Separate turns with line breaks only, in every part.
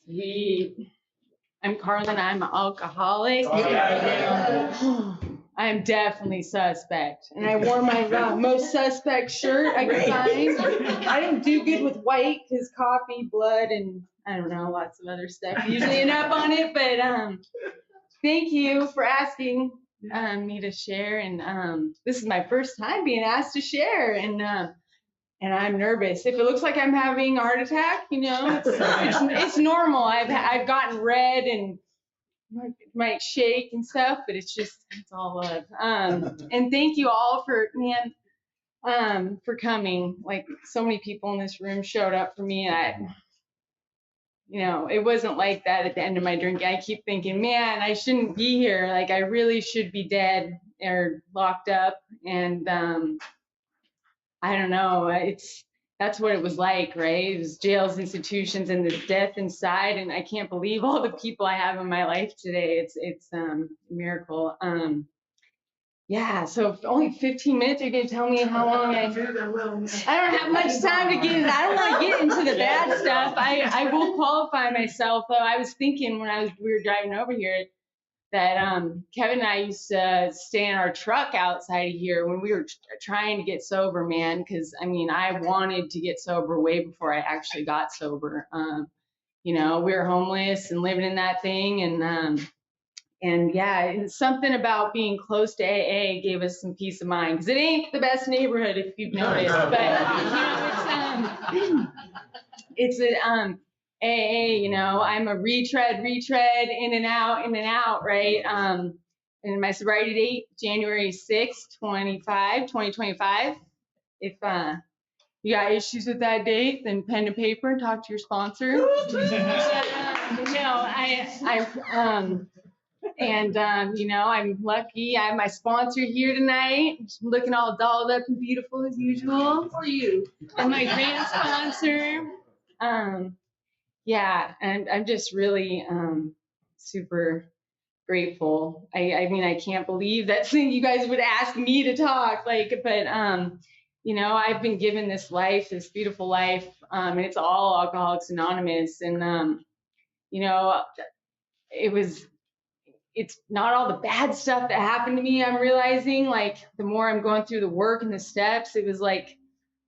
Sweet. I'm Karla and I'm an alcoholic. I'm definitely suspect. And I wore my most suspect shirt I could find. I don't do good with white because coffee, blood, and I don't know, lots of other stuff usually end up on it. But thank you for asking me to share. And this is my first time being asked to share. And I'm nervous. If it looks like I'm having a heart attack, it's normal. I've gotten red and might shake and stuff, but it's all love. And thank you all for coming. Like, so many people in this room showed up for me. It wasn't like that at the end of my drink. I keep thinking, man, I shouldn't be here. Like, I really should be dead or locked up. And I don't know. That's what it was like, right? It was jails, institutions, and this death inside. And I can't believe all the people I have in my life today. It's a miracle. Yeah. So only 15 minutes. You're gonna tell me how long I don't have much time to get in. I don't want to get into the bad stuff. I will qualify myself though. I was thinking when we were driving over here that Kevin and I used to stay in our truck outside of here when we were trying to get sober, man. Because I wanted to get sober way before I actually got sober. We were homeless and living in that thing, and yeah, it's something about being close to AA gave us some peace of mind. Because it ain't the best neighborhood if you've noticed, but it's AA, I'm a retread, in and out, right? And my sobriety date, January 6th, 2025. If you got issues with that date, then pen to paper and talk to your sponsor. I'm lucky. I have my sponsor here tonight, looking all dolled up and beautiful as usual for you. And my grand sponsor. Yeah, and I'm just really super grateful. I can't believe that you guys would ask me to talk, but I've been given this life, this beautiful life, and it's all Alcoholics Anonymous, and it's not all the bad stuff that happened to me. I'm realizing, like, the more I'm going through the work and the steps, it was like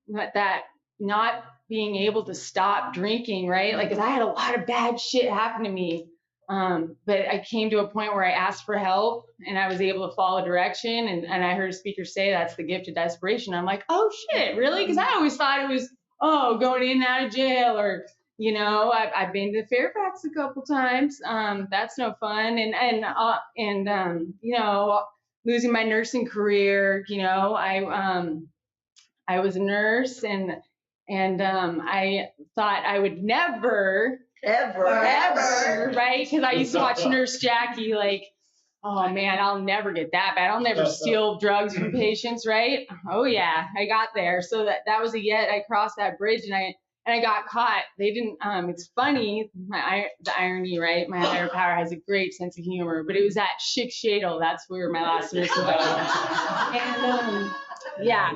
that not being able to stop drinking, right? Like, 'cause I had a lot of bad shit happen to me. But I came to a point where I asked for help and I was able to follow direction. And I heard a speaker say that's the gift of desperation. I'm like, oh shit, really? Because I always thought it was, going in and out of jail, or, I've been to Fairfax a couple times. That's no fun. And losing my nursing career, I was a nurse, and I thought I would never, ever, right? Because I used to watch Nurse Jackie, like, oh man, I'll never get that bad. I'll never steal drugs from patients, right? Oh yeah, I got there. So that was I crossed that bridge, and I got caught. They didn't. It's funny, the irony, right? My higher power has a great sense of humor, but it was at Shadle. That's where my last nursing was. And yeah,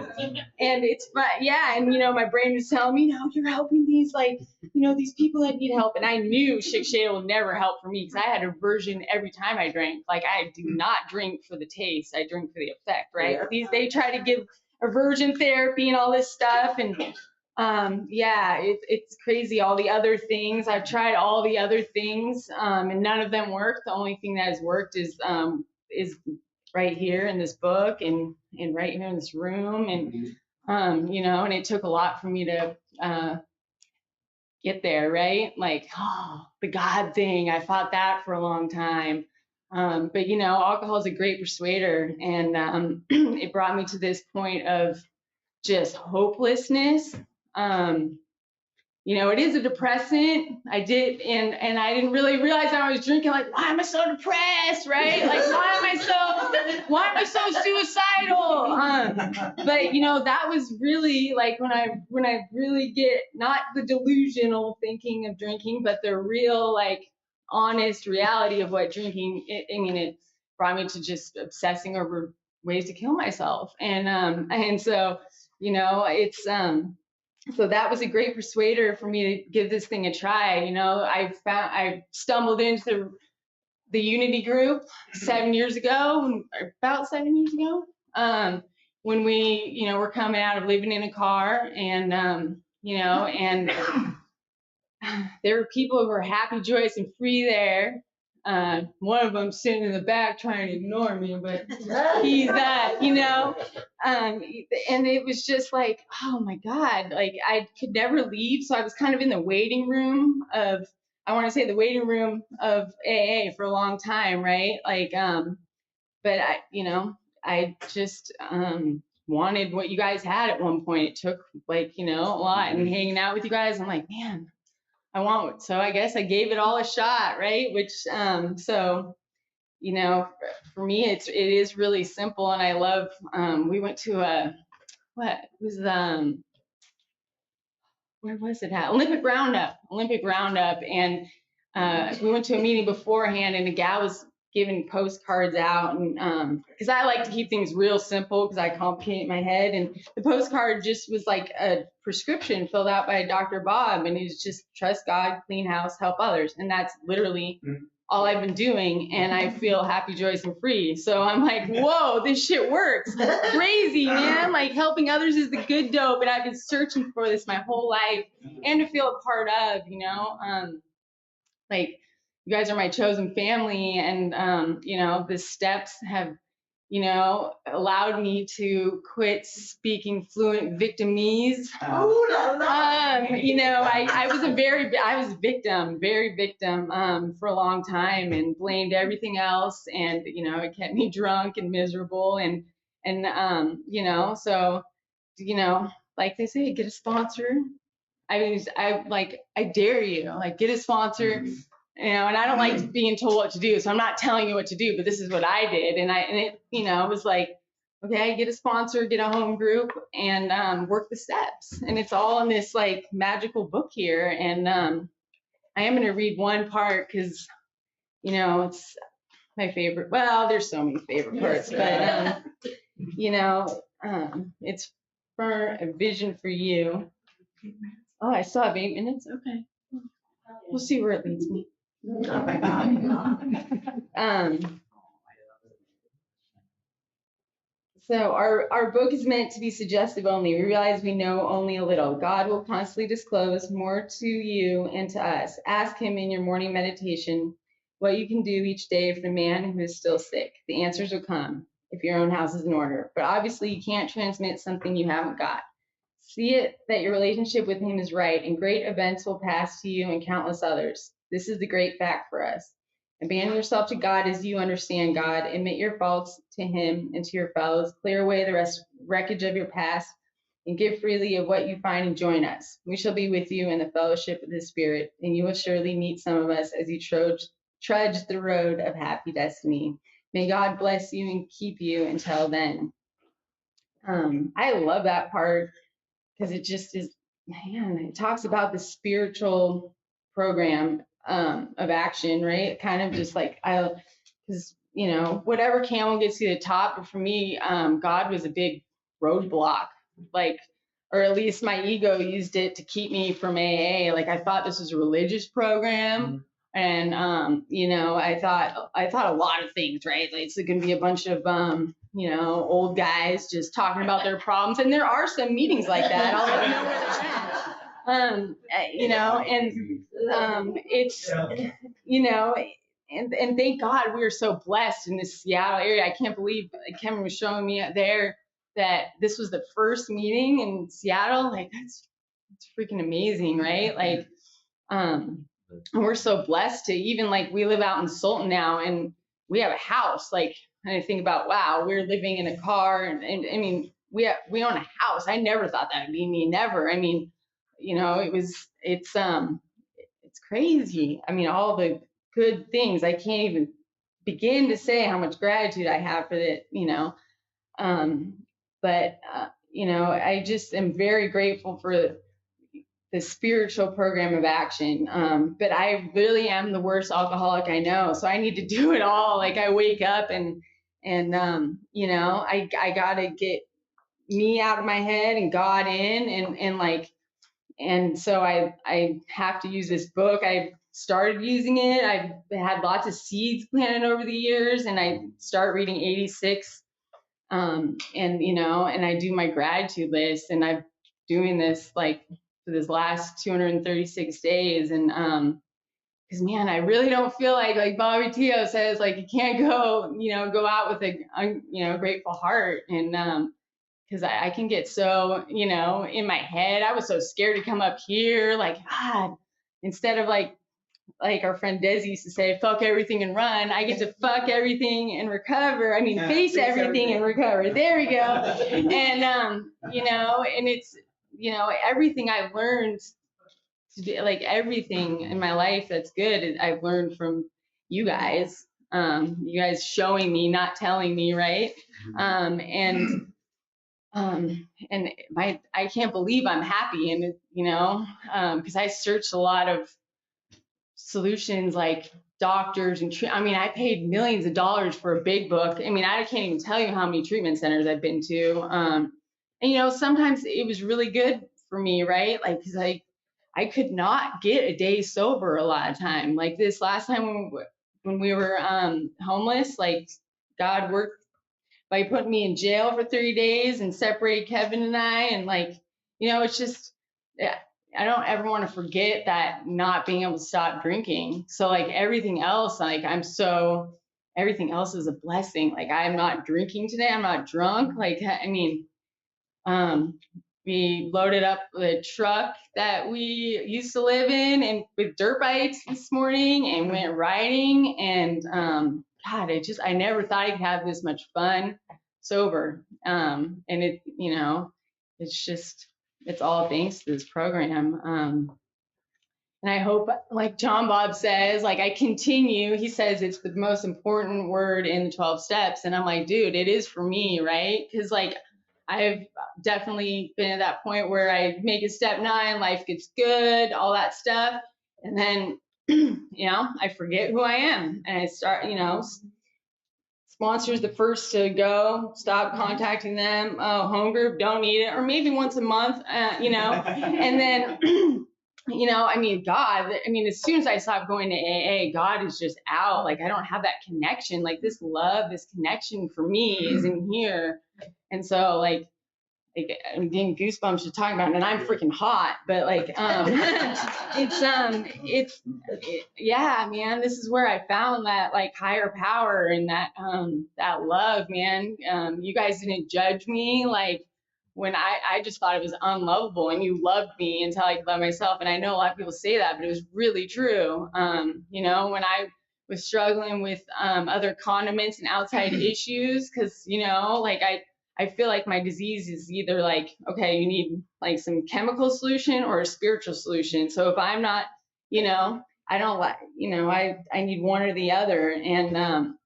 and it's fun. Yeah, and my brain was telling me, no, you're helping these these people that need help. And I knew Shadle would never help for me because I had aversion every time I drank. Like, I do not drink for the taste. I drink for the effect, right? They try to give aversion therapy and all this stuff, and it's crazy. All the other things, I've tried all the other things, and none of them worked. The only thing that has worked is right here in this book, and right here in this room, and and it took a lot for me to get there, right? Like, the God thing, I fought that for a long time. But alcohol is a great persuader, and it brought me to this point of just hopelessness. It is a depressant. I did, I didn't really realize I was drinking. Like, why am I so depressed, right? Like, why am I so suicidal? But that was really like when I really get not the delusional thinking of drinking, but the real, like, honest reality of what drinking. It brought me to just obsessing over ways to kill myself, and so it's So that was a great persuader for me to give this thing a try. You know, I stumbled into the Unity group 7 years ago, about 7 years ago, when we, you know, were coming out of living in a car, and you know, and there were people who were happy, joyous, and free there. One of them sitting in the back trying to ignore me, but he's that, you know. And it was just like, oh my God, like I could never leave. So I was kind of in the waiting room of, I want to say the waiting room of AA for a long time, right? Like, but I, you know, I just wanted what you guys had at one point. It took like, you know, a lot, and hanging out with you guys. I'm like, man, I want, so I guess I gave it all a shot, right? Which, so, you know, for me, it is really simple, and I love, we went to what was, where was it at? Olympic Roundup. And we went to a meeting beforehand, and a gal was giving postcards out, and because I like to keep things real simple because I complicate my head, and the postcard just was like a prescription filled out by Dr. Bob, and it's just trust God, clean house, help others, and that's literally all I've been doing, and I feel happy, joyous, and free. So I'm like, whoa, this shit works. Crazy, man. Like, helping others is the good dope, and I've been searching for this my whole life, and to feel a part of, you know. Like, you guys are my chosen family, and you know, the steps have, you know, allowed me to quit speaking fluent Victimese. You know, I was very victim for a long time, and blamed everything else, and you know, it kept me drunk and miserable, and you know, so, you know, like they say, get a sponsor. I mean, I dare you, like, get a sponsor, you know, and I don't like being told what to do, so I'm not telling you what to do, but this is what I did, and it, you know, it was like, okay, get a sponsor, get a home group, and work the steps, and it's all in this like magical book here, and I am going to read one part because, you know, it's my favorite. Well, there's so many favorite parts, but you know, it's for a vision for you. Oh, I still have 8 minutes. Okay. We'll see where it leads me. So our book is meant to be suggestive only. We realize we know only a little. God will constantly disclose more to you and to us. Ask him in your morning meditation what you can do each day for the man who is still sick. The answers will come if your own house is in order. But obviously you can't transmit something you haven't got. See it that your relationship with him is right, and great events will pass to you and countless others. This is the great fact for us. Abandon yourself to God as you understand God. Admit your faults to him and to your fellows. Clear away the wreckage of your past, and give freely of what you find and join us. We shall be with you in the fellowship of the Spirit, and you will surely meet some of us as you trudge the road of happy destiny. May God bless you and keep you until then. I love that part, because it just is, man, it talks about the spiritual program of action, right? Kind of just like, because, you know, whatever camel gets you to the top, but for me, God was a big roadblock, like, or at least my ego used it to keep me from AA. Like, I thought this was a religious program. And, you know, I thought a lot of things, right? Like, it's going to be a bunch of, you know, old guys just talking about their problems. And there are some meetings like that. I'll let you know where they're at. You know, and it's, you know, and thank God we are so blessed in this Seattle area. I can't believe Kevin was showing me there that this was the first meeting in Seattle. Like, that's freaking amazing, right? Like, and we're so blessed to, even like, we live out in Sultan now, and we have a house. Like, and I think about, wow, we're living in a car, and I mean, we own a house. I never thought that would be me, never. I mean, you know, it's crazy. I mean, all the good things, I can't even begin to say how much gratitude I have for it, you know. But you know, I just am very grateful for the spiritual program of action. But I really am the worst alcoholic I know, so I need to do it all. Like, I wake up and you know, I gotta get me out of my head and God in, and like, and so I have to use this book. I started using it. I've had lots of seeds planted over the years, and I start reading 86. And and I do my gratitude list, and I'm doing this like for this last 236 days. And because man, I really don't feel like Bobby Tio says, like, you can't go out with a grateful heart. And because I can get so in my head. I was so scared to come up here, like, God, instead of like our friend Des used to say, fuck everything and run. I get to fuck everything and recover. I mean, face everything and recover. There we go. And, and it's, everything I've learned to do, like everything in my life that's good, I've learned from you guys. You guys showing me, not telling me, right? And I can't believe I'm happy. And, because I searched a lot of solutions like doctors and I mean, I paid millions of dollars for a big book. I mean, I can't even tell you how many treatment centers I've been to. And sometimes it was really good for me, right? Like, because I could not get a day sober a lot of time. Like this last time when we were homeless, like God worked by putting me in jail for 30 days and separated Kevin and I, and like, it's just, yeah, I don't ever want to forget that, not being able to stop drinking. So like everything else, like everything else is a blessing. Like I'm not drinking today. I'm not drunk. Like, I mean, we loaded up the truck that we used to live in and with dirt bikes this morning and went riding. And God, I never thought I could have this much fun sober. And it's all thanks to this program. And I hope, like John Bob says, like I continue, he says it's the most important word in the 12 steps. And I'm like, dude, it is for me, right? Because like I've definitely been at that point where I make it step 9, life gets good, all that stuff. And then, I forget who I am. And I start, sponsors the first to go, stop contacting them. Oh, home group, don't need it. Or maybe once a month, and then, I mean, God, as soon as I stop going to AA, God is just out. Like, I don't have that connection. Like, this love, this connection for me is in here. And so, like I'm getting goosebumps just talking about it, and I'm freaking hot, but like, yeah, man, this is where I found that like higher power and that love, man. You guys didn't judge me. Like when I just thought it was unlovable, and you loved me until I loved myself. And I know a lot of people say that, but it was really true. When I was struggling with other condiments and outside issues, because, like I feel like my disease is either like, okay, you need like some chemical solution or a spiritual solution. So if I'm not, I don't like, I need one or the other. And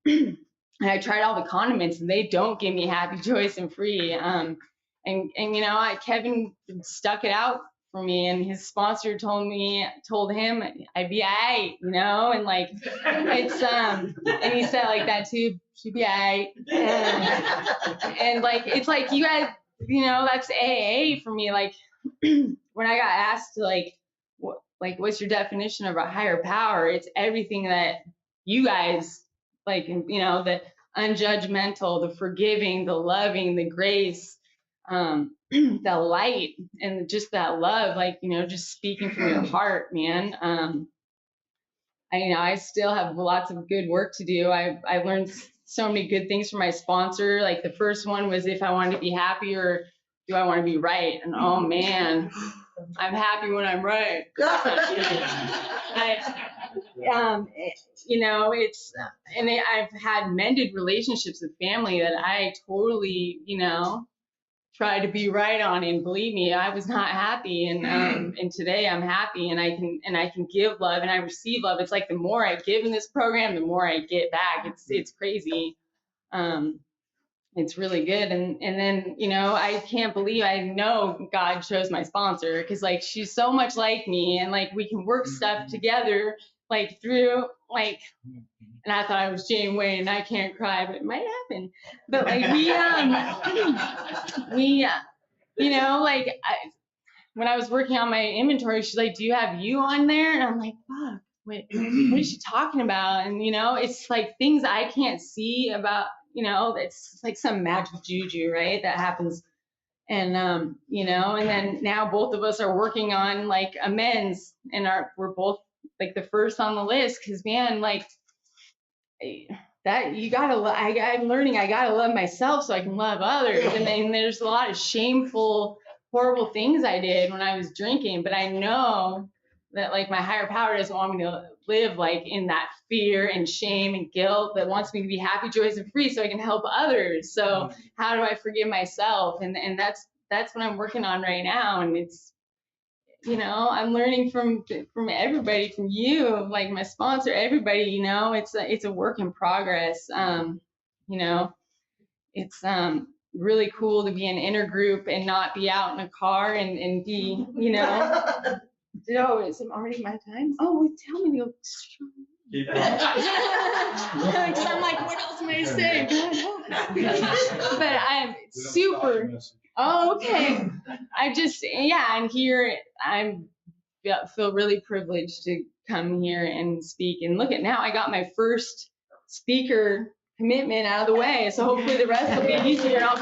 and I tried all the condiments and they don't give me happy, joyous, and free. Kevin stuck it out for me, and his sponsor told him I'd be all right, and like it's and he said like that too, she'd be all right. And like it's like you guys, that's AA for me. Like when I got asked to what's your definition of a higher power, it's everything that you guys like, the unjudgmental, the forgiving, the loving, the grace, the light, and just that love, like, just speaking from your heart, man. I still have lots of good work to do. I learned so many good things from my sponsor. Like the first one was if I wanted to be happy or do I want to be right? And oh man, I'm happy when I'm right. I've had mended relationships with family that I totally, try to be right on, and believe me, I was not happy, and today I'm happy, and I can give love and I receive love. It's like the more I give in this program, the more I get back. It's crazy. It's really good. And then, I can't believe, I know God chose my sponsor because like she's so much like me, and like we can work stuff together, like through like, and I thought I was Jane Wayne and I can't cry, but it might happen. But like when I was working on my inventory, she's like, do you have you on there? And I'm like, fuck, wait, what is she talking about? And, you know, it's like things I can't see about, you know, it's like some magic juju, right? That happens. And, you know, and then now both of us are working on like amends and we're both like the first on the list. Cause man, like that you gotta, I'm learning I gotta love myself so I can love others. And then there's a lot of shameful, horrible things I did when I was drinking, but I know that like my higher power doesn't want me to live like in that fear and shame and guilt, that wants me to be happy, joyous, and free so I can help others. So how do I forgive myself? And that's what I'm working on right now. And it's, you know, I'm learning from everybody, from you, like my sponsor, everybody, you know, it's a work in progress. You know, it's really cool to be in inner group and not be out in a car and be, you know, oh, is it already my time? Oh, well, tell me to go. Because I'm like, what else am I saying? But I'm super. Oh, okay. I just, yeah, I'm here. Feel really privileged to come here and speak. And look at now, I got my first speaker commitment out of the way. So hopefully the rest will be easier. I'll